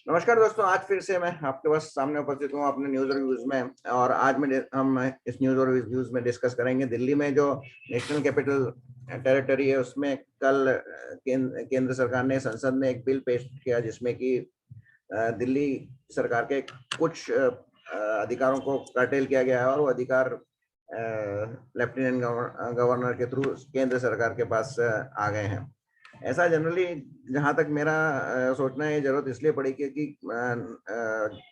नमस्कार दोस्तों, आज फिर से मैं आपके पास सामने उपस्थित हूँ अपने न्यूज रिव्यूज में। और आज हम इस न्यूज और रिव्यूज में डिस्कस करेंगे दिल्ली में जो नेशनल कैपिटल टेरिटरी है उसमें कल केंद्र सरकार ने संसद में एक बिल पेश किया जिसमें कि दिल्ली सरकार के कुछ अधिकारों को कर्टेल किया गया है और वो अधिकार लेफ्टिनेंट गवर्नर के थ्रू केंद्र सरकार के पास आ गए हैं। ऐसा जनरली जहां तक मेरा सोचना है जरूरत इसलिए पड़ी क्योंकि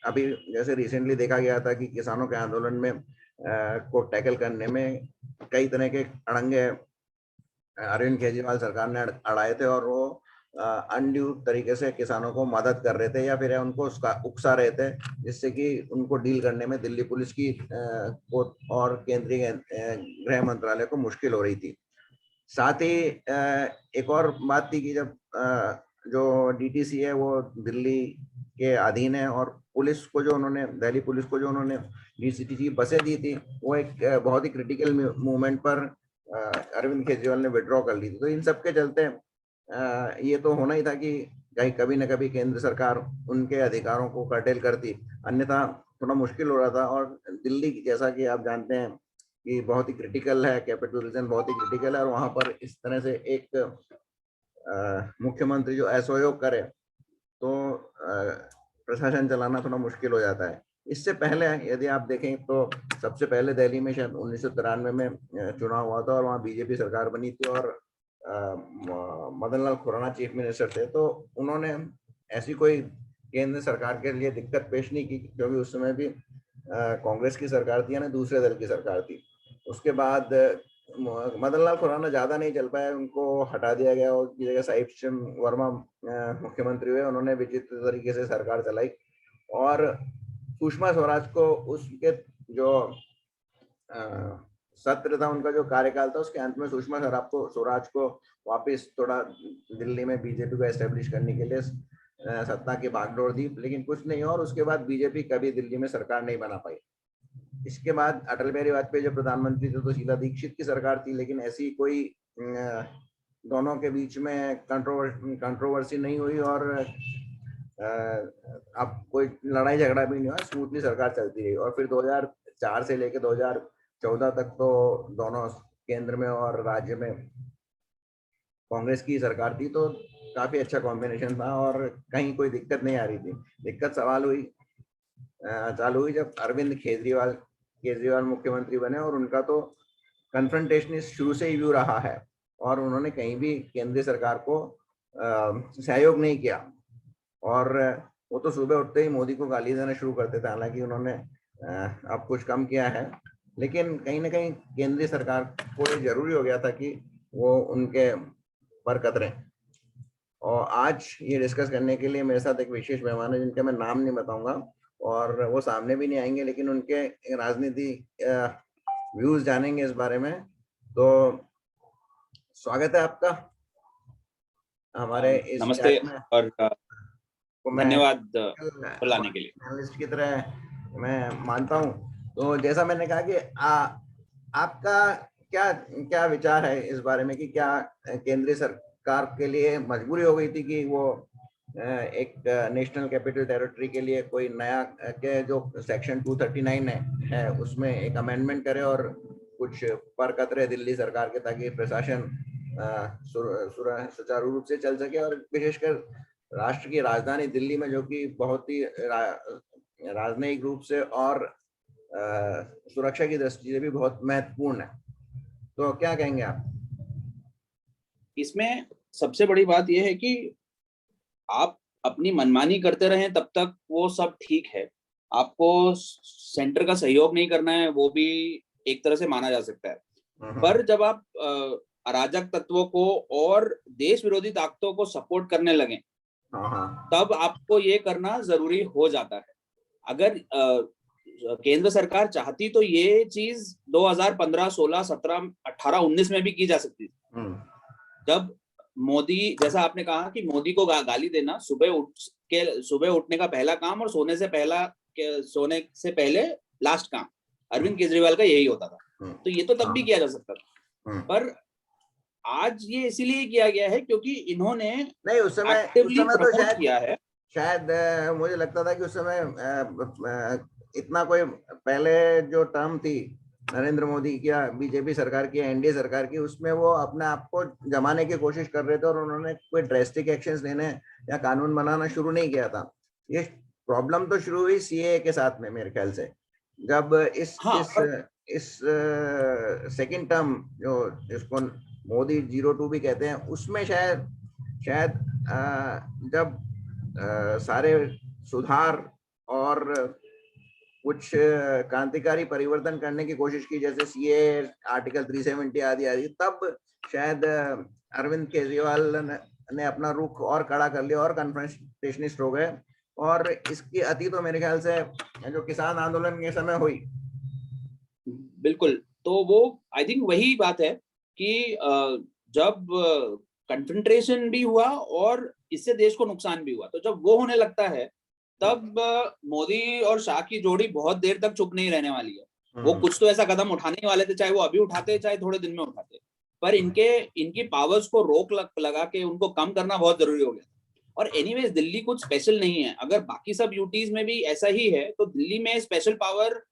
अभी जैसे रिसेंटली देखा गया था कि किसानों के आंदोलन में को टैकल करने में कई तरह के अड़ंगे अरविंद केजरीवाल सरकार ने अड़ाए थे और वो अनड्यू तरीके से किसानों को मदद कर रहे थे या फिर उनको उकसा रहे थे, जिससे कि उनको डील करने में दिल्ली पुलिस की को और केंद्रीय गृह मंत्रालय को मुश्किल हो रही थी। साथ ही एक और बात थी कि जब जो डीटीसी है वो दिल्ली के अधीन है और पुलिस को जो उन्होंने दिल्ली पुलिस को जो उन्होंने डीसीटी की बसें दी थी वो एक बहुत ही क्रिटिकल मूवमेंट पर अरविंद केजरीवाल ने विड्रॉ कर ली थी। तो इन सब के चलते ये तो होना ही था कि कहीं कभी न कभी केंद्र सरकार उनके अधिकारों को कर्टेल करती, अन्यथा थोड़ा मुश्किल हो रहा था। और दिल्ली जैसा कि आप जानते हैं कि बहुत ही क्रिटिकल है, कैपिटल रीजन बहुत ही क्रिटिकल है और वहां पर इस तरह से एक मुख्यमंत्री जो असहयोग करे तो प्रशासन चलाना थोड़ा मुश्किल हो जाता है। इससे पहले यदि आप देखें तो सबसे पहले दिल्ली में शायद 1993 में चुनाव हुआ था और वहाँ बीजेपी सरकार बनी थी और मदन लाल खुराना चीफ मिनिस्टर थे। तो उन्होंने ऐसी कोई केंद्र सरकार के लिए दिक्कत पेश नहीं की क्योंकि उस समय भी कांग्रेस की सरकार थी या दूसरे दल की सरकार थी। उसके बाद मदन लाल खुराना ज्यादा नहीं चल पाया, उनको हटा दिया गया और की जगह साहिब चंद वर्मा मुख्यमंत्री हुए। उन्होंने विचित्र तरीके से सरकार चलाई और सुषमा स्वराज को उसके जो सत्र था, उनका जो कार्यकाल था, उसके अंत में सुषमा स्वराज को वापस थोड़ा दिल्ली में बीजेपी को एस्टेब्लिश करने के लिए सत्ता की बागडोर दी, लेकिन कुछ नहीं। और उसके बाद बीजेपी कभी दिल्ली में सरकार नहीं बना पाई। इसके बाद अटल बिहारी वाजपेयी जो प्रधानमंत्री थे तो शीला दीक्षित की सरकार थी, लेकिन ऐसी कोई दोनों के बीच में कंट्रोवर्सी नहीं हुई और अब कोई लड़ाई झगड़ा भी नहीं हुआ, स्मूथली सरकार चलती रही। और फिर 2004 से लेकर 2014 तक तो दोनों केंद्र में और राज्य में कांग्रेस की सरकार थी, तो काफी अच्छा कॉम्बिनेशन था और कहीं कोई दिक्कत नहीं आ रही थी। दिक्कत चालू हुई जब अरविंद केजरीवाल मुख्यमंत्री बने और उनका तो कन्फ्रंटेशनिस्ट शुरू से ही व्यू रहा है और उन्होंने कहीं भी केंद्रीय सरकार को सहयोग नहीं किया। और वो तो सुबह उठते ही मोदी को गाली देना शुरू करते थे, हालांकि उन्होंने अब कुछ कम किया है, लेकिन कहीं ना कहीं केंद्रीय सरकार को ये जरूरी हो गया था कि वो उनके पर कतरे। और आज ये डिस्कस करने के लिए मेरे साथ एक विशेष मेहमान है जिनका मैं नाम नहीं बताऊंगा और वो सामने भी नहीं आएंगे, लेकिन उनके राजनीति व्यूज जानेंगे इस बारे में। तो स्वागत है आपका हमारे इस नमस्ते चैट में। और धन्यवाद मैं बुलाने के लिए। एनालिस्ट की तरह मैं मानता हूँ। तो जैसा मैंने कहा कि आपका क्या क्या विचार है इस बारे में कि क्या केंद्रीय सरकार के लिए मजबूरी हो गई थी कि वो एक नेशनल कैपिटल टेरिटरी के लिए कोई नया के जो सेक्शन 239 है उसमें एक अमेंडमेंट करे और कुछ पर कतरे दिल्ली सरकार के, ताकि प्रशासन सुचारू रूप से चल सके और विशेषकर राष्ट्र की राजधानी दिल्ली में जो कि बहुत ही राजनयिक रूप से और सुरक्षा की दृष्टि से भी बहुत महत्वपूर्ण है। तो क्या कहेंगे आप इसमें? सबसे बड़ी बात यह है कि आप अपनी मनमानी करते रहें तब तक वो सब ठीक है, आपको सेंटर का सहयोग नहीं करना है, वो भी एक तरह से माना जा सकता है। पर जब आप अराजक तत्वों को और देश विरोधी ताकतों को सपोर्ट करने लगे तब आपको ये करना जरूरी हो जाता है। अगर केंद्र सरकार चाहती तो ये चीज 2015, 16, 17, 18, 19 में भी की जा सकती थी। जब मोदी, जैसा आपने कहा कि मोदी को गाली देना सुबह उठने का पहला काम और सोने से पहले लास्ट काम अरविंद केजरीवाल का यही होता था, तो ये तो तब भी किया जा सकता था। पर आज ये इसीलिए किया गया है क्योंकि इन्होंने नहीं उस समय एक्टिवली तो प्रमोट किया है। शायद मुझे लगता था कि उस समय इतना कोई, पहले जो टर्म थी नरेंद्र मोदी की या बीजेपी सरकार की, एनडीए सरकार की, उसमें वो अपने आप को जमाने की कोशिश कर रहे थे और उन्होंने कोई ड्रेस्टिक एक्शंस लेने या कानून बनाना शुरू नहीं किया था। ये प्रॉब्लम तो शुरू हुई सीएए के साथ में मेरे ख्याल से, जब इस हाँ, इस और इस सेकंड टर्म जो जिसको मोदी 02 भी कहते हैं, उसमें शायद शायद जब सारे सुधार और कुछ क्रांतिकारी परिवर्तन करने की कोशिश की, जैसे सीए, आर्टिकल 370 आदि आदि, तब शायद अरविंद केजरीवाल ने अपना रुख और कड़ा कर लिया और कन्फ्रंटेशनिस्ट हो गए। और इसकी अति तो मेरे ख्याल से जो किसान आंदोलन के समय हुई। बिल्कुल, तो वो आई थिंक वही बात है कि जब कन्फ्रंटेशन भी हुआ और इससे देश को नुकसान भी हुआ, तो जब वो होने लगता है तब मोदी और शाह की जोड़ी बहुत देर तक चुप नहीं रहने वाली है। वो कुछ तो ऐसा कदम उठाने ही वाले थे, चाहे वो अभी उठाते चाहे थोड़े दिन में उठाते, पर इनकी पावर्स को रोक लगा के उनको कम करना बहुत जरूरी हो गया। और एनीवेज दिल्ली कुछ स्पेशल नहीं है, अगर बाकी सब यूटीज में भी ऐसा ही है तो दिल्ली में स्पेशल पावर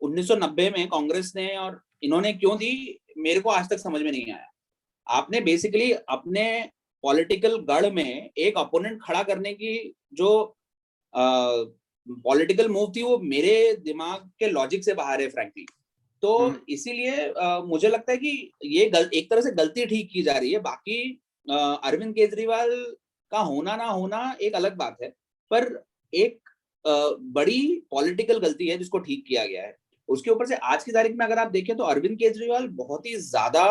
1990 में कांग्रेस ने और इन्होंने क्यों दी, मेरे को आज तक समझ में नहीं आया। आपने बेसिकली अपने पॉलिटिकल गढ़ में एक अपोनेंट खड़ा करने की जो पॉलिटिकल मूव थी, वो मेरे दिमाग के लॉजिक से बाहर है फ्रैंकली। तो इसीलिए मुझे लगता है कि ये एक तरह से गलती ठीक की जा रही है। बाकी अरविंद केजरीवाल का होना ना होना एक अलग बात है, पर एक बड़ी पॉलिटिकल गलती है जिसको ठीक किया गया है। उसके ऊपर से आज की तारीख में अगर आप देखें तो अरविंद केजरीवाल बहुत ही ज्यादा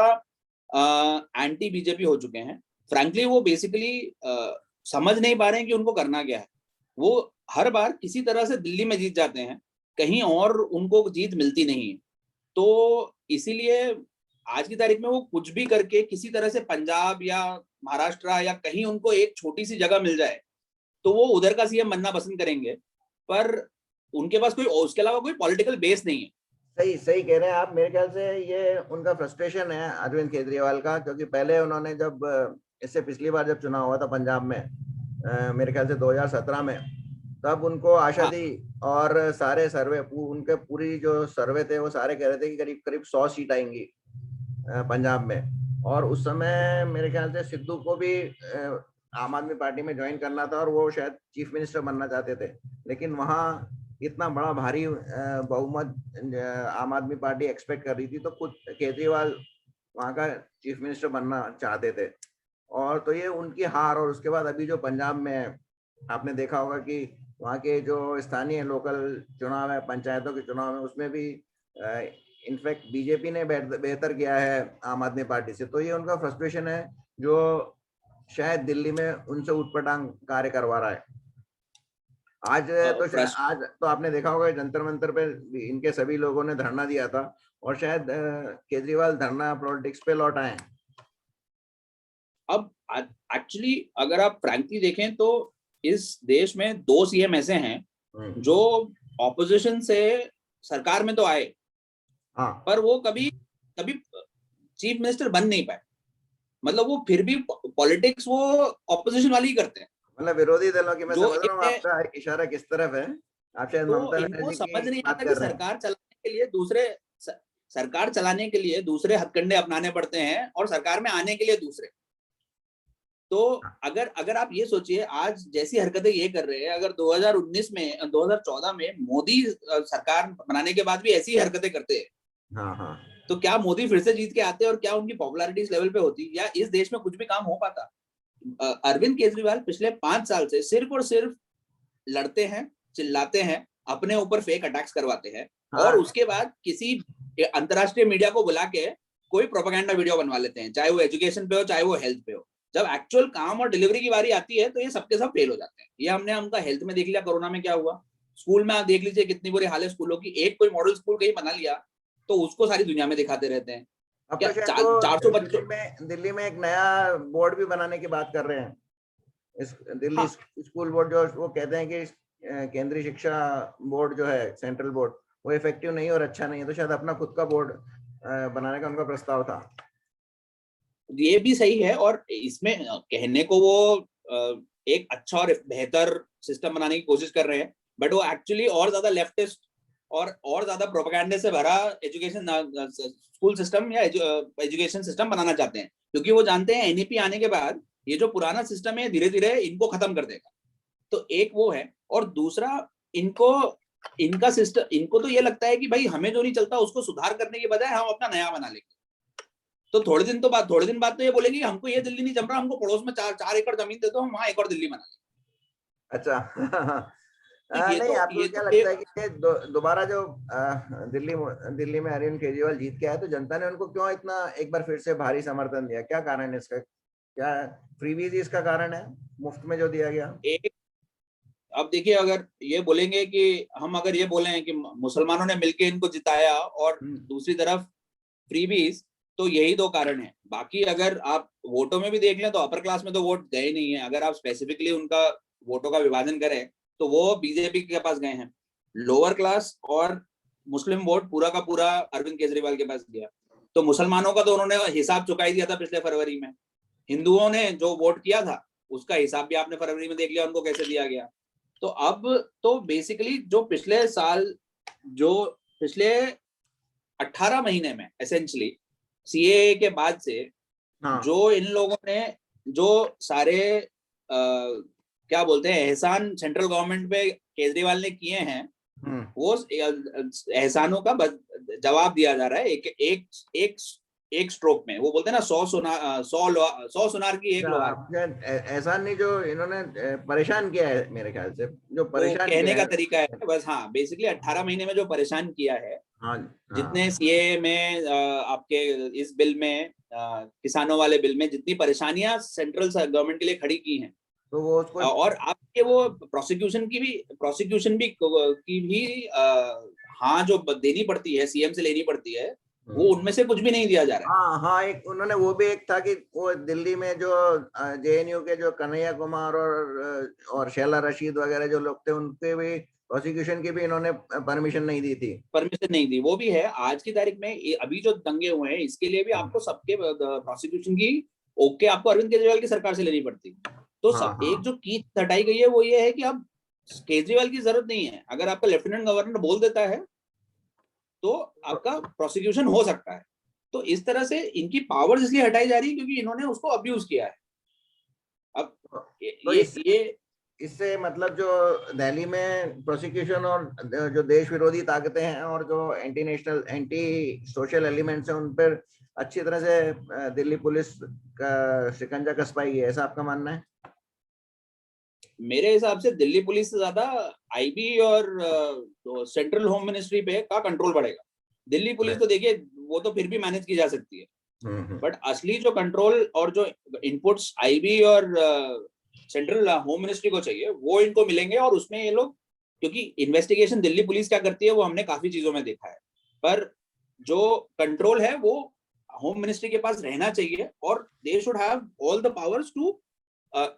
एंटी बीजेपी हो चुके हैं। फ्रैंकली वो बेसिकली समझ नहीं पा रहे हैं कि उनको करना क्या है। वो हर बार किसी तरह से दिल्ली में जीत जाते हैं, कहीं और उनको जीत मिलती नहीं है। तो इसीलिए आज की तारीख में वो कुछ भी करके किसी तरह से पंजाब या महाराष्ट्र या कहीं उनको एक छोटी सी जगह मिल जाए तो वो उधर का सीएम बनना पसंद करेंगे, पर उनके पास कोई उसके अलावा कोई पॉलिटिकल बेस नहीं है। सही सही कह रहे हैं आप। मेरे ख्याल से ये उनका फ्रस्ट्रेशन है अरविंद केजरीवाल का, क्योंकि पहले उन्होंने जब इससे पिछली बार जब चुनाव हुआ था पंजाब में, मेरे ख्याल से 2017 में, तब उनको आशा हाँ, थी। और सारे सर्वे उनके पूरी जो सर्वे थे वो सारे कह रहे थे कि करीब करीब 100 सीट आएंगी पंजाब में। और उस समय मेरे ख्याल से सिद्धू को भी आम आदमी पार्टी में ज्वाइन करना था और वो शायद चीफ मिनिस्टर बनना चाहते थे, लेकिन वहाँ इतना बड़ा भारी बहुमत आम आदमी पार्टी एक्सपेक्ट कर रही थी, तो खुद केजरीवाल वहाँ का चीफ मिनिस्टर बनना चाहते थे। और तो ये उनकी हार। और उसके बाद अभी जो पंजाब में आपने देखा होगा कि वहाँ के जो स्थानीय लोकल चुनाव है, पंचायतों के चुनाव है, उसमें भी इनफैक्ट बीजेपी ने बेहतर किया है आम आदमी पार्टी से। तो ये उनका फ्रस्ट्रेशन है जो शायद दिल्ली में उनसे उटपटांग कार्य करवा रहा है। आज तो आपने देखा होगा जंतर मंतर पे इनके सभी लोगों ने धरना दिया था, और शायद केजरीवाल धरना पॉलिटिक्स पे लौट आए। अब एक्चुअली अगर आप फ्रैंकली देखें तो इस देश में 2 सीएम ऐसे हैं जो ऑपोजिशन से सरकार में तो आए, हाँ, पर वो कभी कभी चीफ मिनिस्टर बन नहीं पाए। मतलब वो फिर भी पॉलिटिक्स वो ऑपोजिशन वाली ही करते हैं। मतलब विरोधी दलों की। मैं जो समझ रहा हूँ एक आपका इशारा किस तरफ है। आप शायद तो ममता इनको बनर्जी समझ की नहीं बात आता कि कर रहे हैं। सरकार चलाने के लिए दूसरे हथकंडे अपनाने पड़ते हैं और सरकार में आने के लिए दूसरे। तो अगर अगर आप ये सोचिए, आज जैसी हरकतें ये कर रहे हैं, अगर 2019 में 2014 में मोदी सरकार बनाने के बाद भी ऐसी हरकतें करते हैं, हाँ हाँ, तो क्या मोदी फिर से जीत के आते और क्या उनकी पॉपुलैरिटी इस लेवल पे होती, या इस देश में कुछ भी काम हो पाता? अरविंद केजरीवाल पिछले 5 साल से सिर्फ और सिर्फ लड़ते हैं, चिल्लाते हैं, अपने ऊपर फेक अटैक्स करवाते हैं, और हाँ। उसके बाद किसी अंतरराष्ट्रीय मीडिया को बुला के कोई प्रोपेगेंडा वीडियो बनवा लेते हैं, चाहे वो एजुकेशन पे हो चाहे वो हेल्थ पे हो। जब एक्चुअल काम और डिलीवरी की बारी आती है तो ये सबके सब फेल हो जाते हैं। ये हमने उनका हेल्थ में देख लिया, कोरोना में क्या हुआ। स्कूल में आप देख लीजिए कितनी बुरी हाल है स्कूलों की। एक कोई मॉडल स्कूल कहीं बना लिया तो उसको सारी दुनिया में दिखाते रहते हैं। अब क्या तो शायद वो 400 बच्चों। दिल्ली में एक नया बोर्ड भी बनाने की बात कर रहे हैं। इस दिल्ली हाँ, स्कूल बोर्ड, जो वो कहते हैं कि केंद्रीय शिक्षा बोर्ड जो है, सेंट्रल बोर्ड, वो इफेक्टिव नहीं और अच्छा नहीं है, तो शायद अपना खुद का बोर्ड बनाने का उनका प्रस्ताव था। ये भी सही है, और इसमें कहने को वो एक अच्छा और बेहतर सिस्टम बनाने की कोशिश कर रहे हैं, बट वो एक्चुअली और ज्यादा लेफ्टिस्ट और ज्यादा प्रोपेगेंडे से भरा एजुकेशन स्कूल सिस्टम या एजुकेशन सिस्टम बनाना चाहते हैं, क्योंकि वो जानते हैं एनईपी आने के बाद ये जो पुराना सिस्टम है धीरे धीरे इनको खत्म कर देगा। तो एक वो है, और दूसरा इनका सिस्टम, इनको तो ये लगता है कि भाई हमें जो नहीं चलता उसको सुधार करने के बजाय हम अपना नया बना लेंगे। तो थोड़े दिन बाद तो ये बोलेंगे हमको ये दिल्ली नहीं जम रहा, हमको पड़ोस में 4 एकड़ जमीन दे दो, हम वहां एक और दिल्ली बना लेंगे। अच्छा। तो नहीं, आपको क्या लगता है एक कि दोबारा जो दिल्ली में अरविंद केजरीवाल जीत के आए तो जनता ने उनको क्यों इतना एक बार फिर से भारी समर्थन दिया? क्या कारण है इसका? क्या फ्रीबीज इसका कारण है, मुफ्त में जो दिया गया? एक अब देखिए, अगर ये बोलेंगे कि हम अगर ये बोले हैं कि मुसलमानों ने मिलकर इनको जिताया और दूसरी तरफ फ्रीबीज, तो यही 2 कारण है। बाकी अगर आप वोटों में भी देख लें तो अपर क्लास में तो वोट गए नहीं है। अगर आप स्पेसिफिकली उनका वोटों का विभाजन करें तो वो बीजेपी के पास गए हैं। लोअर क्लास और मुस्लिम वोट पूरा का पूरा अरविंद केजरीवाल के पास गया। तो मुसलमानों का तो उन्होंने हिसाब चुका ही दिया था पिछले फरवरी में। हिंदुओं ने जो वोट किया था उसका हिसाब भी आपने फरवरी में देख लिया उनको कैसे दिया गया। तो अब तो बेसिकली जो पिछले 18 महीने में एसेंशियली सीएए के बाद से हाँ। जो इन लोगों ने जो सारे क्या बोलते हैं एहसान सेंट्रल गवर्नमेंट पे केजरीवाल ने किए हैं, वो एहसानों का जवाब दिया जा रहा है एक स्ट्रोक में। वो बोलते हैं ना 100 सुनार की एक लोहार। ऐसा नहीं, जो इन्होंने परेशान किया है मेरे ख्याल से, जो परेशान कहने किया का है। तरीका है बस। हाँ, बेसिकली 18 महीने में जो परेशान किया है, हाँ, जितने सीए में आपके इस बिल में किसानों वाले बिल में जितनी परेशानियां सेंट्रल गवर्नमेंट के लिए खड़ी की हैं, तो वो उसको और आपके वो प्रोसिक्यूशन की भी हाँ जो देनी पड़ती है, सीएम से लेनी पड़ती है, वो उनमें से कुछ भी नहीं दिया जा रहा है। हाँ हाँ, एक उन्होंने वो भी एक था कि वो दिल्ली में जो जेएनयू के जो कन्हैया कुमार और शैला रशीद वगैरह जो लोग थे, उनके भी प्रोसिक्यूशन की भी इन्होंने परमिशन नहीं दी थी। परमिशन नहीं दी, वो भी है। आज की तारीख में अभी जो दंगे हुए हैं इसके लिए भी आपको सबके प्रोसिक्यूशन की ओके आपको अरविंद केजरीवाल की सरकार से लेनी पड़ती। तो हाँ, हाँ। एक जो की हटाई गई है वो ये है कि अब केजरीवाल की जरूरत नहीं है। अगर आपका लेफ्टिनेंट गवर्नर बोल देता है तो आपका प्रोसिक्यूशन हो सकता है। तो इस तरह से इनकी पावर्स इसलिए हटाई जा रही है क्योंकि इन्होंने उसको अब्यूज किया है। अब तो इससे मतलब जो दिल्ली में प्रोसिक्यूशन और जो देश विरोधी ताकतें हैं और जो anti national anti social elements हैं, उन पर अच्छी तरह से दिल्ली पुलिस का शिकंजा कस पाई है, ऐसा आपका मानना है? मेरे हिसाब से दिल्ली पुलिस से ज्यादा आईबी और सेंट्रल होम मिनिस्ट्री पे का कंट्रोल बढ़ेगा। दिल्ली पुलिस तो देखिए वो तो फिर भी मैनेज की जा सकती है, बट असली जो कंट्रोल और जो इनपुट्स आईबी और सेंट्रल होम मिनिस्ट्री को चाहिए वो इनको मिलेंगे। और उसमें ये लोग, क्योंकि इन्वेस्टिगेशन दिल्ली पुलिस क्या करती है वो हमने काफी चीजों में देखा है, पर जो कंट्रोल है वो होम मिनिस्ट्री के पास रहना चाहिए। और they should have all the powers to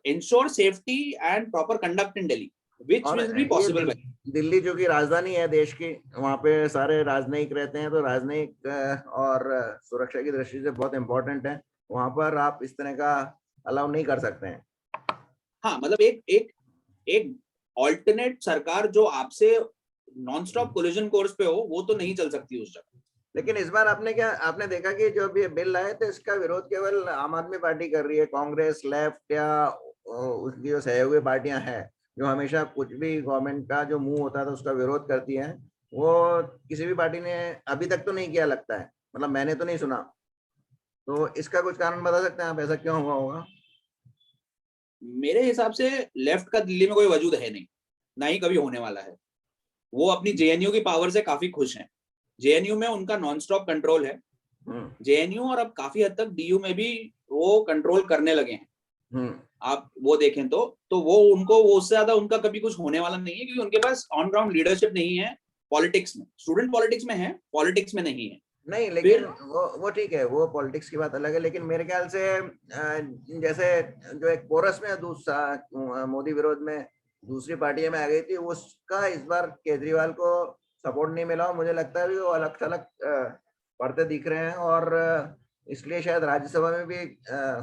ensure safety and proper conduct in Delhi, which और will be ये possible by दिल्ली जो कि राजधानी है देश की, वहाँ पे सारे राजनयिक रहते हैं, तो राजनयिक और सुरक्षा की दृष्टि से बहुत इम्पोर्टेंट है। वहाँ पर आप इस तरह का अलाउ नहीं कर सकते हैं। हाँ, मतलब एक ऑल्टरनेट सरकार जो आपसे नॉन स्टॉप कोलिजन कोर्स पे हो वो तो नहीं चल सकती उस जगह। लेकिन इस बार आपने देखा कि जो भी बिल आए तो इसका विरोध केवल आम आदमी पार्टी कर रही है। कांग्रेस, लेफ्ट या उसकी जो सहयोगी पार्टियां हैं, जो हमेशा कुछ भी गवर्नमेंट का जो मुंह होता था उसका विरोध करती हैं, वो किसी भी पार्टी ने अभी तक तो नहीं किया लगता है। मतलब मैंने तो नहीं सुना। तो इसका कुछ कारण बता सकते हैं आप, ऐसा क्यों हुआ होगा? मेरे हिसाब से लेफ्ट का दिल्ली में कोई वजूद है नहीं, ना ही कभी होने वाला है। वो अपनी जेएनयू की पावर से काफी खुश हैं। जेएनयू में उनका नॉन स्टॉप कंट्रोल है। जेएनयू और अब काफी हद तक डीयू में भी वो कंट्रोल करने लगे हैं। आप वो देखें तो वो उनको वो उससे ज्यादा उनका कभी कुछ होने वाला नहीं है, क्योंकि उनके पास ऑन ग्राउंड लीडरशिप नहीं है। पॉलिटिक्स में, स्टूडेंट पॉलिटिक्स में है, पॉलिटिक्स में नहीं है। नहीं, लेकिन वो ठीक है, वो पॉलिटिक्स की बात अलग है। लेकिन मेरे ख्याल से जैसे जो एक कोरस में दूसरा मोदी विरोध में दूसरी पार्टियां में आ गई थी, उसका इस बार केजरीवाल को सपोर्ट नहीं मिला। और मुझे लगता है कि वो अलग थलग पढ़ते दिख रहे हैं, और इसलिए शायद राज्यसभा में भी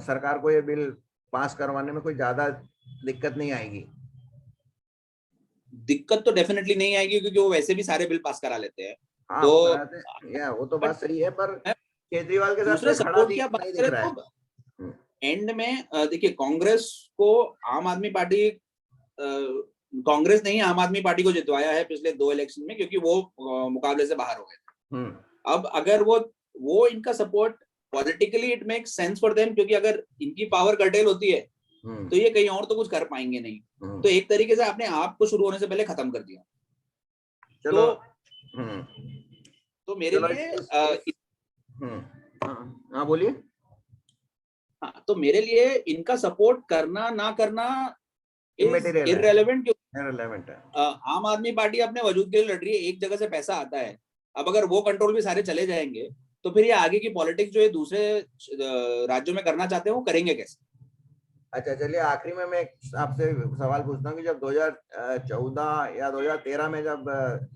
सरकार को ये बिल पास करवाने में कोई ज्यादा दिक्कत नहीं आएगी? दिक्कत तो डेफिनेटली नहीं आएगी, क्योंकि वो वैसे भी सारे बिल पास करा लेते हैं। हाँ तो वो कराते हैं, या वो तो बात बट सही है, पर केजरीवाल के साथ दूसरे कोई खड़ा सपोर्ट की आप बात नहीं दिख करें रहा है। तो एंड में देखिए, कांग्रेस को आम आदमी पार्टी कांग्रेस ने ही आम आदमी पार्टी को जितवाया है पिछले 2 इलेक्शन में, क्योंकि वो मुकाबले से बाहर हो गए थे। अब अगर वो इनका support politically it makes sense for them, क्योंकि अगर इनकी पावर कर्टेल होती है तो ये कहीं और तो कुछ कर पाएंगे नहीं। तो एक तरीके से आपने आप को शुरू होने से पहले खत्म कर दिया। चलो। तो मेरे चलो लिए हाँ बोलिए। हाँ, तो मेरे लिए इनका सपोर्ट करना ना करना इज इररेलेवेंट। इररेलेवेंट है। आम आदमी पार्टी अपने वजूद के लिए लड़ रही है, एक जगह से पैसा आता है। अब अगर वो कंट्रोल भी सारे चले जाएंगे तो फिर ये आगे की पॉलिटिक्स जो ये दूसरे राज्यों में करना चाहते हैं वो करेंगे कैसे? अच्छा चलिए, आखिरी में मैं आपसे सवाल पूछता हूँ कि जब 2014 या 2013 में जब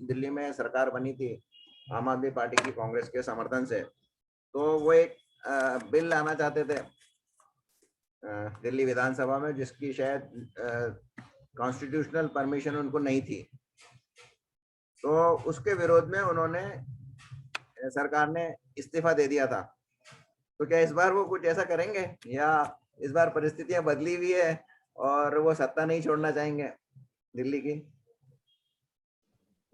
दिल्ली में सरकार बनी थी आम आदमी पार्टी की कांग्रेस के समर्थन से, तो वो एक बिल लाना चाहते थे दिल्ली विधानसभा में, जिसकी शायद कॉन्स्टिट्यूशनल परमिशन उनको नहीं थी। तो उसके विरोध में उन्होंने, सरकार ने इस्तीफा दे दिया था। तो क्या इस बार वो कुछ ऐसा करेंगे, या इस बार परिस्थितियां बदली हुई है और वो सत्ता नहीं छोड़ना चाहेंगे दिल्ली की,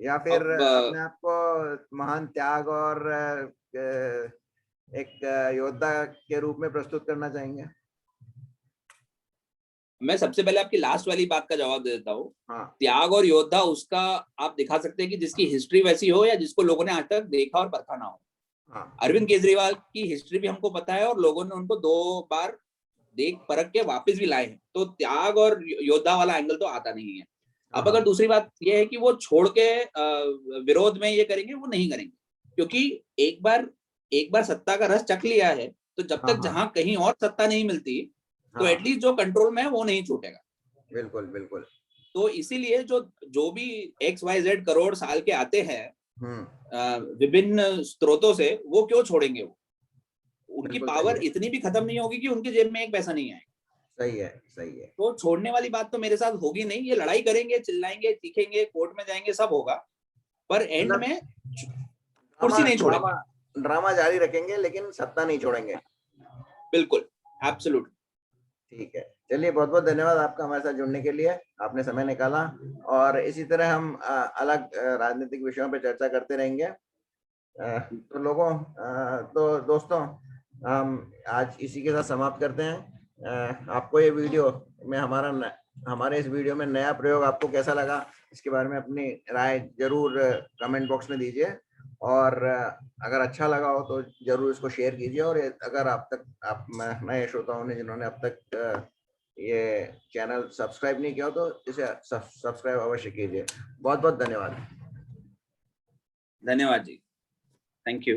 या फिर अपने आप को महान त्याग और एक योद्धा के रूप में प्रस्तुत करना चाहेंगे? मैं सबसे पहले आपकी लास्ट वाली बात का जवाब दे देता हूँ। हाँ। त्याग और योद्धा उसका आप दिखा सकते हैं कि जिसकी हिस्ट्री वैसी हो या जिसको लोगों ने आज तक देखा और परखा ना हो। हाँ। अरविंद केजरीवाल की हिस्ट्री भी हमको पता है और लोगों ने उनको 2 बार देख परख के वापस भी लाए हैं। तो त्याग और योद्धा वाला एंगल तो आता नहीं है। अब अगर दूसरी बात यह है कि वो छोड़ के विरोध में ये करेंगे, वो नहीं करेंगे, क्योंकि एक बार सत्ता का रस चख लिया है, तो जब तक जहां कहीं और सत्ता नहीं मिलती तो एटलीस्ट जो कंट्रोल में है वो नहीं छूटेगा। बिल्कुल बिल्कुल। तो इसीलिए जो भी XYZ करोड़ साल के आते हैं विभिन्न स्रोतों से, वो क्यों छोड़ेंगे? वो उनकी पावर इतनी भी खत्म नहीं होगी कि उनकी जेब में एक पैसा नहीं आएगा। सही है, सही है। तो छोड़ने वाली बात तो मेरे साथ होगी नहीं। ये लड़ाई करेंगे, चिल्लाएंगे, चीखेंगे, कोर्ट में जाएंगे, सब होगा, पर एंड में कुर्सी नहीं छोड़ेंगे। ड्रामा जारी रखेंगे लेकिन सत्ता नहीं छोड़ेंगे। बिल्कुल, एब्सोल्युट। ठीक है, चलिए बहुत बहुत धन्यवाद आपका हमारे साथ जुड़ने के लिए, आपने समय निकाला। और इसी तरह हम अलग राजनीतिक विषयों पर चर्चा करते रहेंगे। तो दोस्तों, हम आज इसी के साथ समाप्त करते हैं। आपको ये वीडियो में हमारे इस वीडियो में नया प्रयोग आपको कैसा लगा, इसके बारे में अपनी राय जरूर कमेंट बॉक्स में दीजिए। और अगर अच्छा लगा हो तो जरूर इसको शेयर कीजिए। और अगर आप नए श्रोताओं ने जिन्होंने अब तक ये चैनल सब्सक्राइब नहीं किया हो तो इसे सब्सक्राइब अवश्य कीजिए। बहुत बहुत धन्यवाद। धन्यवाद जी, थैंक यू।